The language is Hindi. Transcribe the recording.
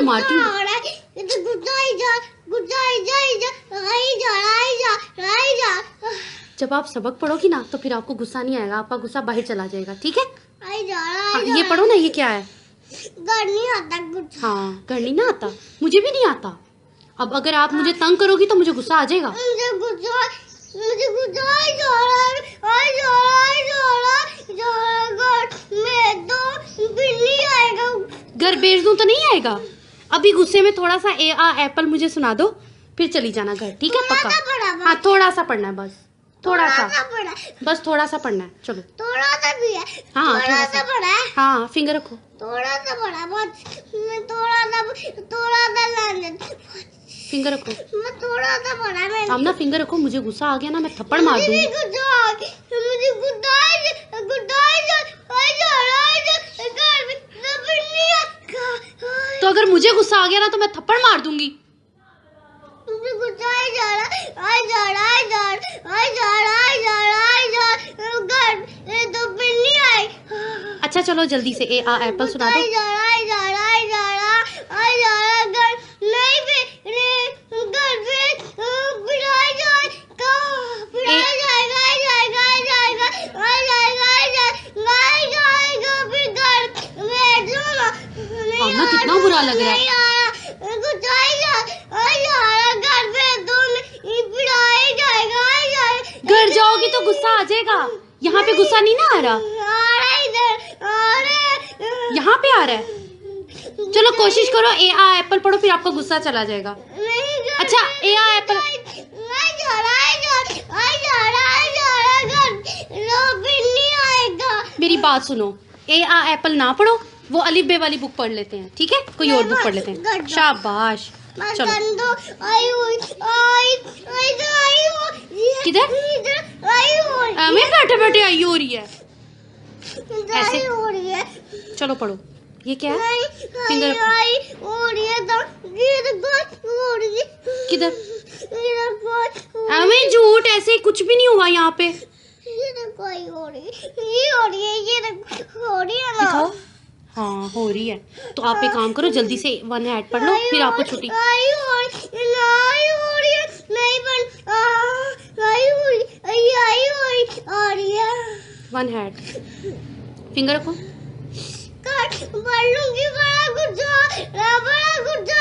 मारती हूँ। जब आप सबक पढ़ोगी ना तो फिर आपको गुस्सा नहीं आएगा, आपका गुस्सा बाहर चला जाएगा, ठीक है? हाँ, ये पढ़ो ना, ये क्या है? घर नहीं आता कुछ। हाँ, घर नहीं ना आता, मुझे भी नहीं आता। अब अगर आप मुझे तंग करोगी तो मुझे गुस्सा आ जाएगा। मुझे गुस्सा घर भेज दूं तो नहीं आएगा। अभी गुस्से में थोड़ा सा एप्पल मुझे सुना दो, फिर चली जाना घर, ठीक है? पक्का? हाँ, थोड़ा सा पढ़ना है, बस थोड़ा सा, बस थोड़ा सा पढ़ना है। चलो, थोड़ा सा भी है। हाँ, थोड़ा सा पढ़ा है। हाँ, फिंगर रखो। थोड़ा सा पढ़ा, बस मैं थोड़ा सा लाने, फिंगर रखो। मैं थोड़ा सा पढ़ा मैंने। अब ना फिंगर रखो, मुझे गुस्सा आ गया ना, मैं थप्पड़ मार दूंगी। तो अगर मुझे गुस्सा आ गया ना तो मैं थप्पड़ मार दूंगी। अच्छा चलो जल्दी से एप्पल सुना दो। ना कितना बुरा लग रहा है। घर जाओगी तो गुस्सा आ जाएगा, यहाँ पे गुस्सा नहीं ना आ रहा, यहाँ पे आ रहा है। चलो कोशिश करो, एप्पल पढ़ो, फिर आपका गुस्सा चला जाएगा। अच्छा, एप्पल। मेरी बात सुनो, एप्पल ना पढ़ो, वो अलिफ बे वाली बुक पढ़ लेते हैं, ठीक है? कोई और बुक पढ़ लेते हैं। शाबाश। चलो, किधर? मैं बैठे बैठे आई हो रही है ऐसे। चलो पढ़ो, ये क्या है? फिंगर किधर? मैं झूठ, ऐसे कुछ भी नहीं हुआ यहाँ पे। दिखाओ। हाँ, हो रही है। तो आप एक काम करो, जल्दी से 1 हैट पढ़ लो, फिर आपको छुट्टी। वन हैट, फिंगर रखो। बड़ा गुस्सा